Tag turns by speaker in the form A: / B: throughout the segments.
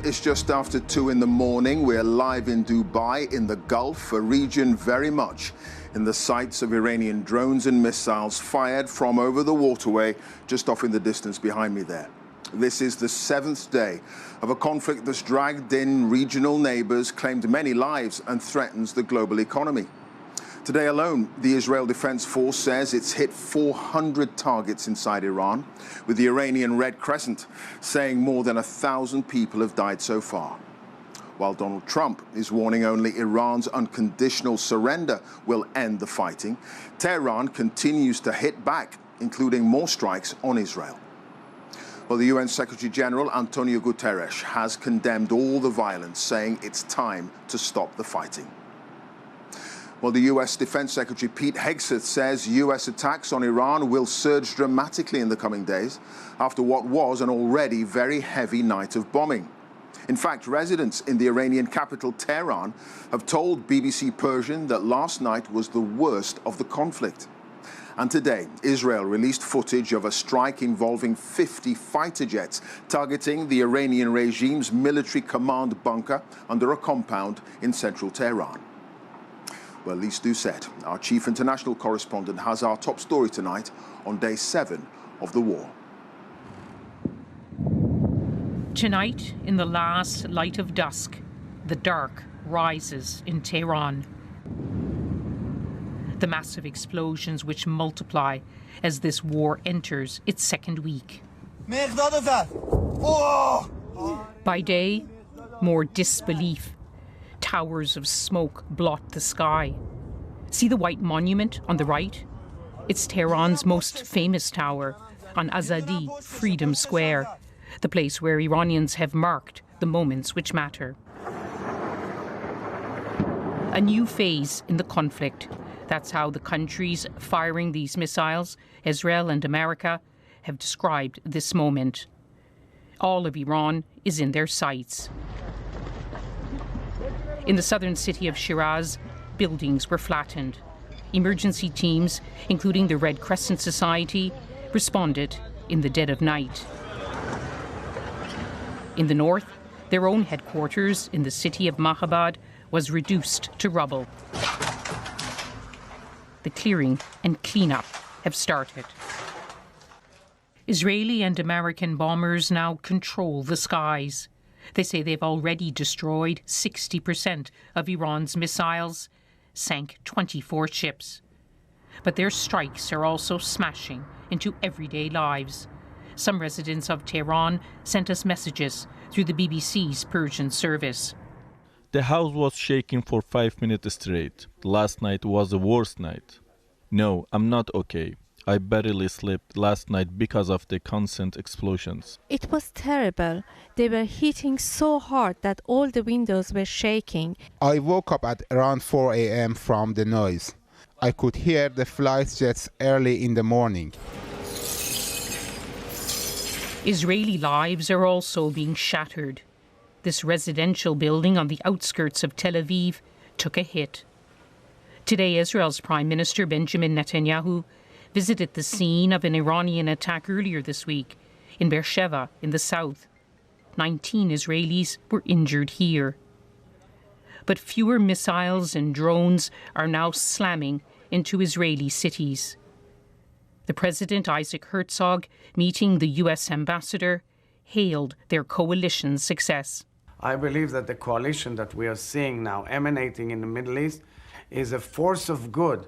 A: It's just after 2 in the morning. We're live in Dubai, in the Gulf, a region very much in the sights of Iranian drones and missiles fired from over the waterway just off in the distance behind me there. This is the 7th day of a conflict that's dragged in regional neighbors, claimed many lives, and threatens the global economy. Today alone, the Israel Defense Force says it's hit 400 targets inside Iran, with the Iranian Red Crescent saying more than 1,000 people have died so far. While Donald Trump is warning only Iran's unconditional surrender will end the fighting, Tehran continues to hit back, including more strikes on Israel. Well, the UN Secretary General Antonio Guterres has condemned all the violence, saying it's time to stop the fighting. Well, the U.S. Defense Secretary Pete Hegseth says U.S. attacks on Iran will surge dramatically in the coming days after what was an already very heavy night of bombing. In fact, residents in the Iranian capital, Tehran, have told BBC Persian that last night was the worst of the conflict. And today, Israel released footage of a strike involving 50 fighter jets targeting the Iranian regime's military command bunker under a compound in central Tehran. Well, Lise Doucette, our chief international correspondent, has our top story tonight on day 7 of the war.
B: Tonight, in the last light of dusk, the dark rises in Tehran. The massive explosions which multiply as this war enters its second week. By day, more disbelief. Towers of smoke blot the sky. See the white monument on the right? It's Tehran's most famous tower, on Azadi, Freedom Square, the place where Iranians have marked the moments which matter. A new phase in the conflict. That's how the countries firing these missiles, Israel and America, have described this moment. All of Iran is in their sights. In the southern city of Shiraz, buildings were flattened. Emergency teams, including the Red Crescent Society, responded in the dead of night. In the north, their own headquarters in the city of Mahabad was reduced to rubble. The clearing and cleanup have started. Israeli and American bombers now control the skies. They say they've already destroyed 60% of Iran's missiles, sank 24 ships. But their strikes are also smashing into everyday lives. Some residents of Tehran sent us messages through the BBC's Persian service.
C: The house was shaking for 5 minutes straight. Last night was the worst night. No, I'm not okay. I barely slept last night because of the constant explosions.
D: It was terrible. They were hitting so hard that all the windows were shaking.
E: I woke up at around 4 a.m. from the noise. I could hear the flight jets early in the morning.
B: Israeli lives are also being shattered. This residential building on the outskirts of Tel Aviv took a hit. Today, Israel's Prime Minister Benjamin Netanyahu visited the scene of an Iranian attack earlier this week in Beersheba in the south. 19 Israelis were injured here. But fewer missiles and drones are now slamming into Israeli cities. The President, Isaac Herzog, meeting the U.S. ambassador, hailed their coalition's success.
F: I believe that the coalition that we are seeing now emanating in the Middle East is a force of good.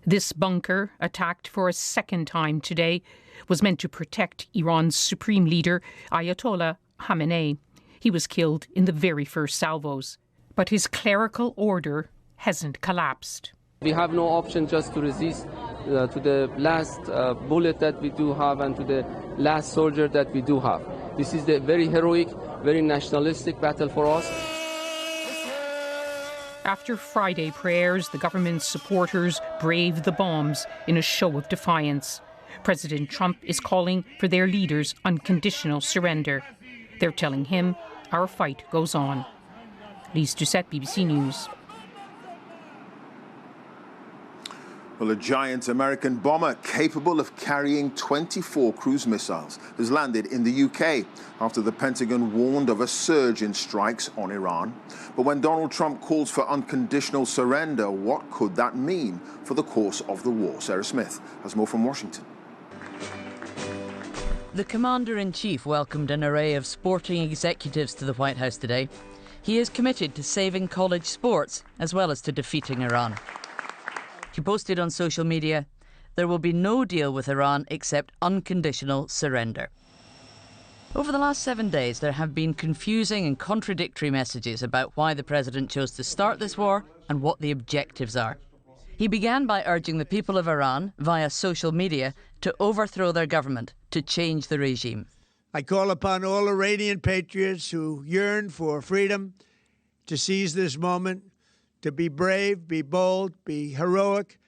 B: This bunker, attacked for a second time today, was meant to protect Iran's supreme leader, Ayatollah Khamenei. He was killed in the very first salvos. But his clerical order hasn't collapsed.
G: We have no option just to resist to the last bullet that we do have and to the last soldier that we do have. This is the very heroic, very nationalistic battle for us.
B: After Friday prayers, the government's supporters braved the bombs in a show of defiance. President Trump is calling for their leaders' unconditional surrender. They're telling him, our fight goes on. Lise Doucette, BBC News.
A: Well, a giant American bomber capable of carrying 24 cruise missiles has landed in the UK after the Pentagon warned of a surge in strikes on Iran. But when Donald Trump calls for unconditional surrender, what could that mean for the course of the war? Sarah Smith has more from Washington.
H: The Commander-in-Chief welcomed an array of sporting executives to the White House today. He is committed to saving college sports as well as to defeating Iran. He posted on social media, "There will be no deal with Iran except unconditional surrender." Over the last 7 days, there have been confusing and contradictory messages about why the president chose to start this war and what the objectives are. He began by urging the people of Iran, via social media, to overthrow their government, to change the regime.
I: I call upon all Iranian patriots who yearn for freedom to seize this moment, to be brave, be bold, be heroic,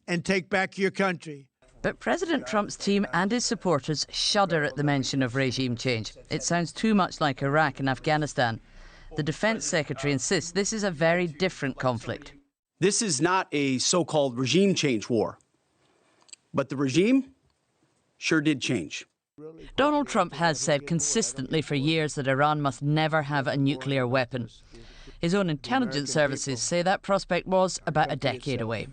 I: and take back your country.
H: But President Trump's team and his supporters shudder at the mention of regime change. It sounds too much like Iraq and Afghanistan. The Defense Secretary insists this is a very different conflict.
J: This is not a so-called regime change war, but the regime sure did change.
H: Donald Trump has said consistently for years that Iran must never have a nuclear weapon. His own intelligence services say that prospect was about a decade away.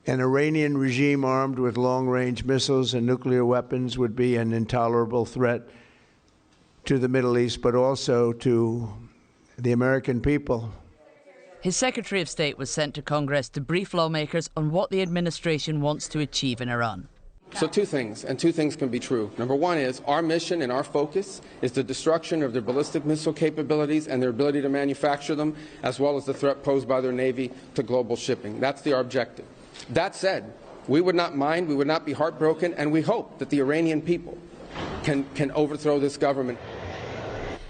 I: An Iranian regime armed with long-range missiles and nuclear weapons would be an intolerable threat to the Middle East, but also to the American people.
H: His Secretary of State was sent to Congress to brief lawmakers on what the administration wants to achieve in Iran.
K: So two things, and two things can be true. Number one is our mission and our focus is the destruction of their ballistic missile capabilities and their ability to manufacture them, as well as the threat posed by their Navy to global shipping. That's the objective. That said, we would not mind, we would not be heartbroken, and we hope that the Iranian people can overthrow this government.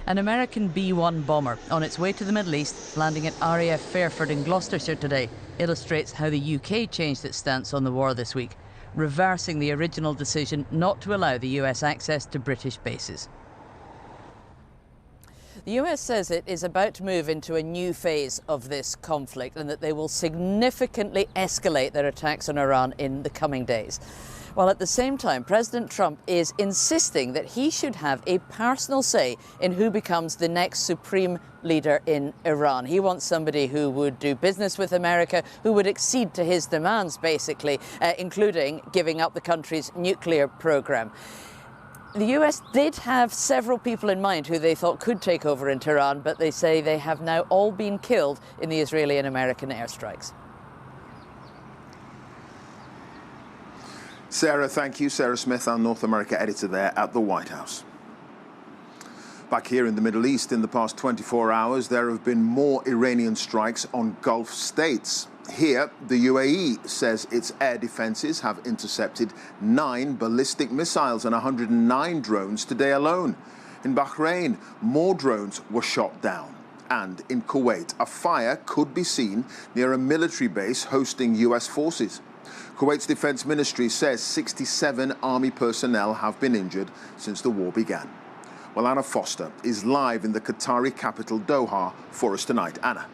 H: An American B-1 bomber on its way to the Middle East, landing at RAF Fairford in Gloucestershire today, illustrates how the UK changed its stance on the war this week, reversing the original decision not to allow the US access to British bases. The US says it is about to move into a new phase of this conflict and that they will significantly escalate their attacks on Iran in the coming days. While at the same time, President Trump is insisting that he should have a personal say in who becomes the next supreme leader in Iran. He wants somebody who would do business with America, who would accede to his demands, basically, including giving up the country's nuclear program. The US did have several people in mind who they thought could take over in Tehran, but they say they have now all been killed in the Israeli and American airstrikes.
A: Sarah, thank you. Sarah Smith, our North America editor there at the White House. Back here in the Middle East, in the past 24 hours, there have been more Iranian strikes on Gulf states. Here, the UAE says its air defenses have intercepted 9 ballistic missiles and 109 drones today alone. In Bahrain, more drones were shot down. And in Kuwait, a fire could be seen near a military base hosting US forces. Kuwait's defense ministry says 67 army personnel have been injured since the war began. Well, Anna Foster is live in the Qatari capital Doha for us tonight. Anna.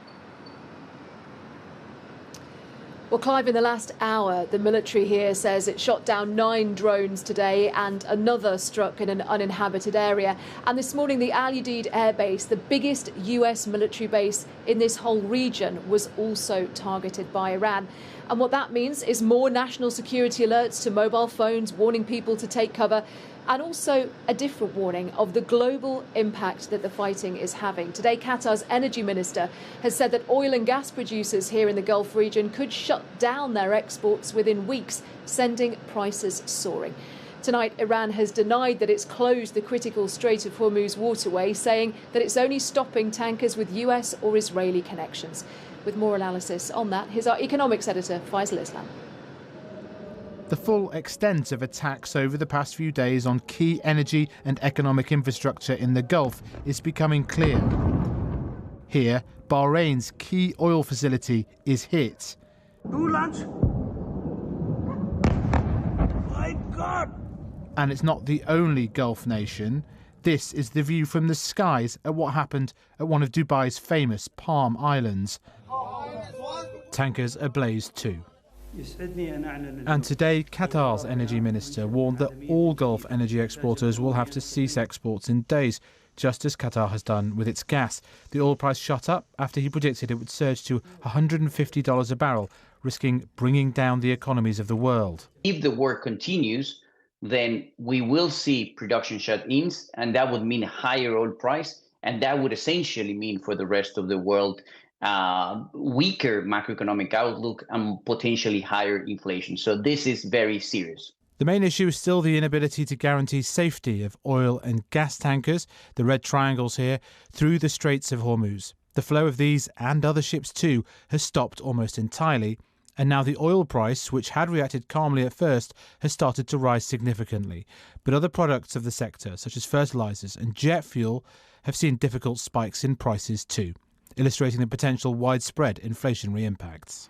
L: Well, Clive, in the last hour, the military here says it shot down 9 drones today and another struck in an uninhabited area. And this morning, the Al Udeid Air Base, the biggest US military base in this whole region, was also targeted by Iran. And what that means is more national security alerts to mobile phones, warning people to take cover, and also a different warning of the global impact that the fighting is having. Today, Qatar's energy minister has said that oil and gas producers here in the Gulf region could shut down their exports within weeks, sending prices soaring. Tonight, Iran has denied that it's closed the critical Strait of Hormuz waterway, saying that it's only stopping tankers with US or Israeli connections. With more analysis on that, here's our economics editor, Faisal Islam.
M: The full extent of attacks over the past few days on key energy and economic infrastructure in the Gulf is becoming clear. Here, Bahrain's key oil facility is hit.
I: My God!
M: And it's not the only Gulf nation. This is the view from the skies at what happened at one of Dubai's famous Palm Islands. Tankers ablaze too. And today, Qatar's energy minister warned that all Gulf energy exporters will have to cease exports in days, just as Qatar has done with its gas. The oil price shot up after he predicted it would surge to $150 a barrel, risking bringing down the economies of the world.
N: If the war continues, then we will see production shut-ins, and that would mean a higher oil price, and that would essentially mean for the rest of the world weaker macroeconomic outlook and potentially higher inflation. So this is very serious.
M: The main issue is still the inability to guarantee safety of oil and gas tankers, the red triangles here, through the Straits of Hormuz. The flow of these and other ships too has stopped almost entirely, and now the oil price, which had reacted calmly at first, has started to rise significantly. But other products of the sector, such as fertilisers and jet fuel, have seen difficult spikes in prices too, illustrating the potential widespread inflationary impacts.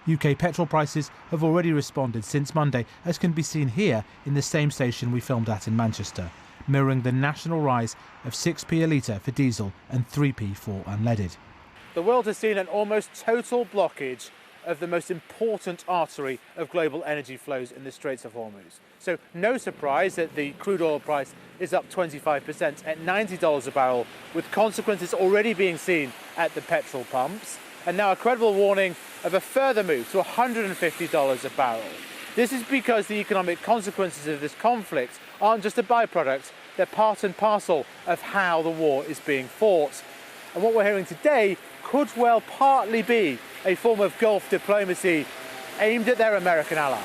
M: UK petrol prices have already responded since Monday, as can be seen here in the same station we filmed at in Manchester, mirroring the national rise of 6p a litre for diesel and 3p for unleaded. The world has seen an almost total blockage of the most important artery of global energy flows in the Straits of Hormuz. So no surprise that the crude oil price is up 25% at $90 a barrel, with consequences already being seen at the petrol pumps, and now a credible warning of a further move to $150 a barrel. This is because the economic consequences of this conflict aren't just a byproduct, they're part and parcel of how the war is being fought. And what we're hearing today could well partly be a form of Gulf diplomacy aimed at their American allies.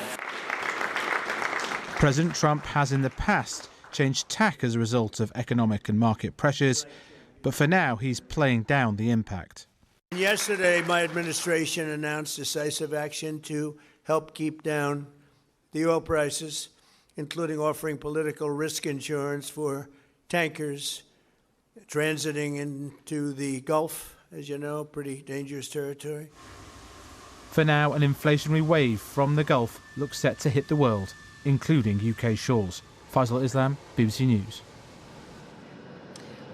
M: President Trump has in the past changed tack as a result of economic and market pressures, but for now he's playing down the impact.
I: Yesterday, my administration announced decisive action to help keep down the oil prices, including offering political risk insurance for tankers transiting into the Gulf, as you know, pretty dangerous territory.
M: For now, an inflationary wave from the Gulf looks set to hit the world, including UK shores. Faisal Islam, BBC News.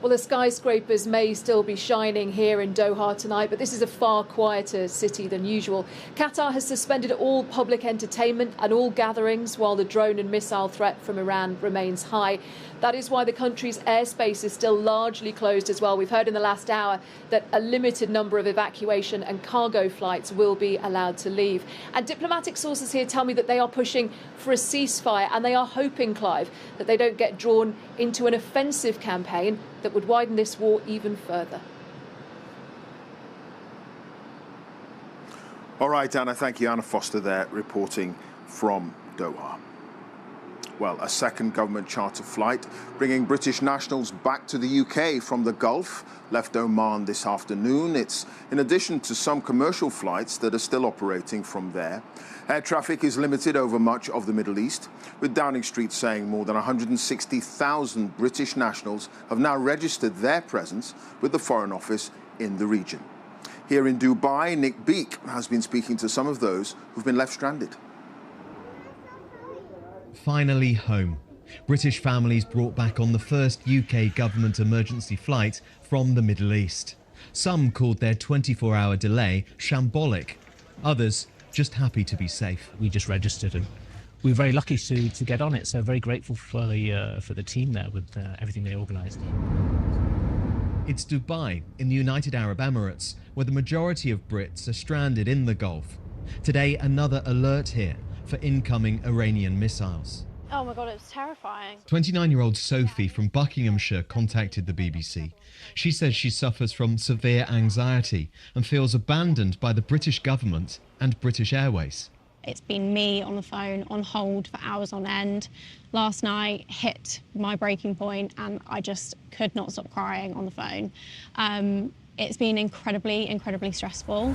L: Well, the skyscrapers may still be shining here in Doha tonight, but this is a far quieter city than usual. Qatar has suspended all public entertainment and all gatherings while the drone and missile threat from Iran remains high. That is why the country's airspace is still largely closed as well. We've heard in the last hour that a limited number of evacuation and cargo flights will be allowed to leave. And diplomatic sources here tell me that they are pushing for a ceasefire, and they are hoping, Clive, that they don't get drawn into an offensive campaign that would widen this war even further.
A: All right, Anna, thank you. Anna Foster there reporting from Doha. Well, a second government charter flight bringing British nationals back to the UK from the Gulf left Oman this afternoon. It's in addition to some commercial flights that are still operating from there. Air traffic is limited over much of the Middle East, with Downing Street saying more than 160,000 British nationals have now registered their presence with the Foreign Office in the region. Here in Dubai, Nick Beek has been speaking to some of those who've been left stranded.
O: Finally home. British families brought back on the first UK government emergency flight from the Middle East. Some called their 24-hour delay shambolic. Others just happy to be safe.
P: We just registered and we were very lucky to get on it, so very grateful for the team there with everything they organised.
O: It's Dubai in the United Arab Emirates, where the majority of Brits are stranded in the Gulf. Today, another alert here for incoming Iranian missiles.
Q: Oh my God, it was terrifying.
O: 29-year-old Sophie from Buckinghamshire contacted the BBC. She says she suffers from severe anxiety and feels abandoned by the British government and British Airways.
Q: It's been me on the phone, on hold for hours on end. Last night hit my breaking point and I just could not stop crying on the phone. It's been incredibly stressful.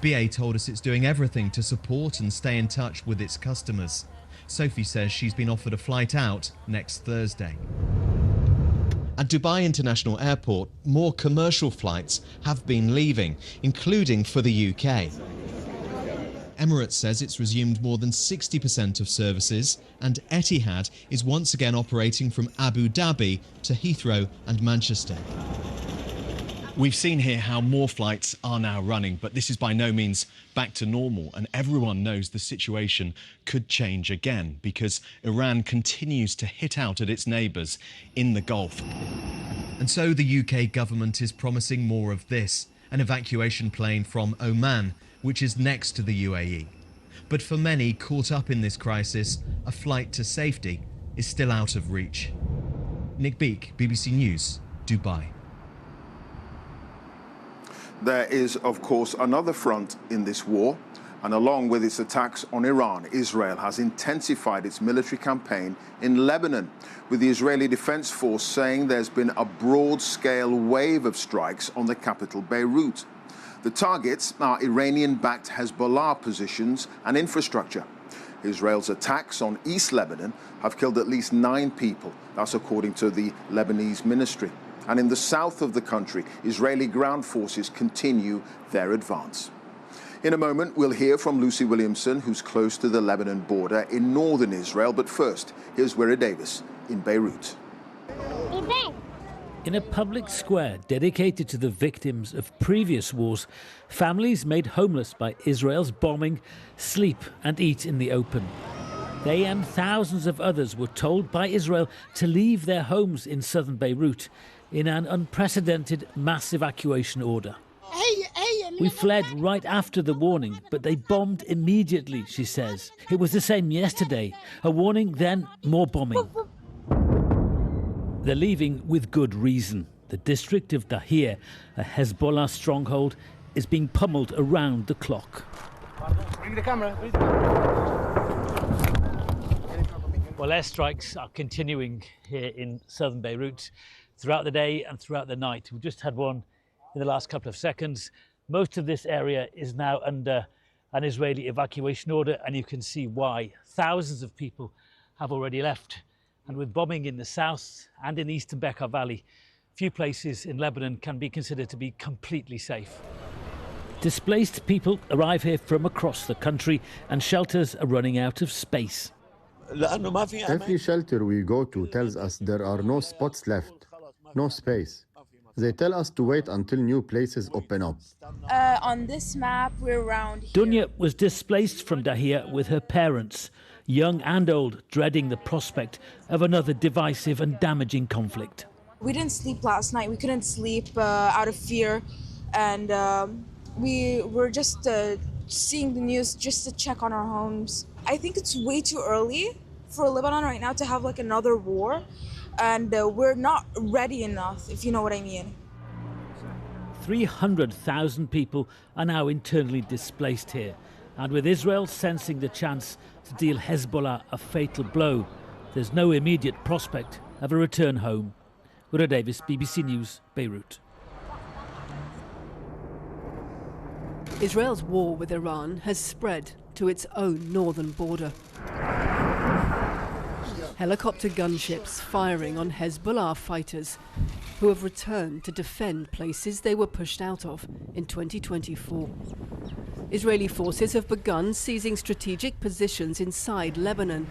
O: BA told us it's doing everything to support and stay in touch with its customers. Sophie says she's been offered a flight out next Thursday. At Dubai International Airport, more commercial flights have been leaving, including for the UK. Emirates says it's resumed more than 60% of services, and Etihad is once again operating from Abu Dhabi to Heathrow and Manchester. We've seen here how more flights are now running, but this is by no means back to normal, and everyone knows the situation could change again because Iran continues to hit out at its neighbours in the Gulf. And so the UK government is promising more of this, an evacuation plane from Oman, which is next to the UAE. But for many caught up in this crisis, a flight to safety is still out of reach. Nick Beak, BBC News, Dubai.
A: There is, of course, another front in this war, and along with its attacks on Iran, Israel has intensified its military campaign in Lebanon, with the Israeli Defense Force saying there's been a broad-scale wave of strikes on the capital, Beirut. The targets are Iranian-backed Hezbollah positions and infrastructure. Israel's attacks on East Lebanon have killed at least 9 people. That's according to the Lebanese ministry. And in the south of the country, Israeli ground forces continue their advance. In a moment, we'll hear from Lucy Williamson, who's close to the Lebanon border in northern Israel. But first, here's Wira Davis in Beirut.
R: In a public square dedicated to the victims of previous wars, families made homeless by Israel's bombing sleep and eat in the open. They and thousands of others were told by Israel to leave their homes in southern Beirut in an unprecedented mass evacuation order. We fled right after the warning, but they bombed immediately, she says. It was the same yesterday. A warning, then more bombing. They're leaving with good reason. The district of Dahir, a Hezbollah stronghold, is being pummeled around the clock. Well, airstrikes are continuing here in southern Beirut throughout the day and throughout the night. We've just had one in the last couple of seconds. Most of this area is now under an Israeli evacuation order, and you can see why. Thousands of people have already left. And with bombing in the south and in the eastern Bekaa Valley, few places in Lebanon can be considered to be completely safe. Displaced people arrive here from across the country, and shelters are running out of space.
S: Every shelter we go to tells us there are no spots left, no space. They tell us to wait until new places open up.
T: On this map, we're around here.
R: Dunya was displaced from Dahir with her parents, young and old, dreading the prospect of another divisive and damaging conflict.
T: We didn't sleep last night. We couldn't sleep out of fear. And we were just seeing the news just to check on our homes. I think it's way too early for Lebanon right now to have like another war. And we're not ready enough, if you know what I mean.
R: 300,000 people are now internally displaced here. And with Israel sensing the chance to deal Hezbollah a fatal blow, there's no immediate prospect of a return home. Wira Davis, BBC News, Beirut.
U: Israel's war with Iran has spread to its own northern border. Helicopter gunships firing on Hezbollah fighters who have returned to defend places they were pushed out of in 2024. Israeli forces have begun seizing strategic positions inside Lebanon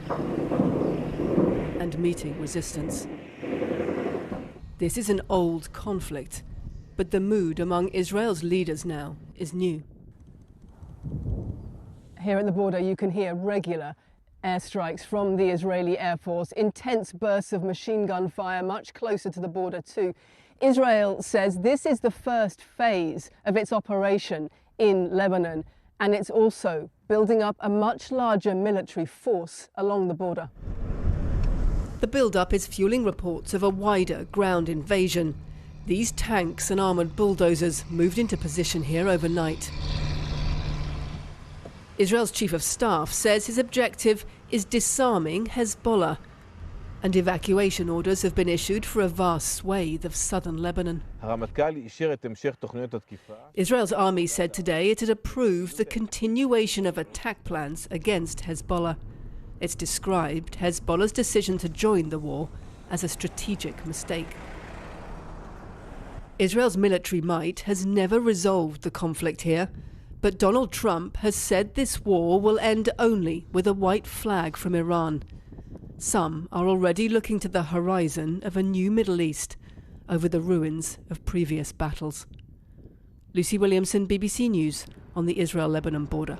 U: and meeting resistance. This is an old conflict, but the mood among Israel's leaders now is new.
V: Here at the border, you can hear regular airstrikes from the Israeli Air Force, intense bursts of machine gun fire much closer to the border too. Israel says this is the first phase of its operation in Lebanon, and it's also building up a much larger military force along the border.
U: The build-up is fueling reports of a wider ground invasion. These tanks and armoured bulldozers moved into position here overnight. Israel's chief of staff says his objective is disarming Hezbollah, and evacuation orders have been issued for a vast swathe of southern Lebanon. Israel's army said today it had approved the continuation of attack plans against Hezbollah. It's described Hezbollah's decision to join the war as a strategic mistake. Israel's military might has never resolved the conflict here, but Donald Trump has said this war will end only with a white flag from Iran. Some are already looking to the horizon of a new Middle East, over the ruins of previous battles. Lucy Williamson, BBC News, on the Israel-Lebanon border.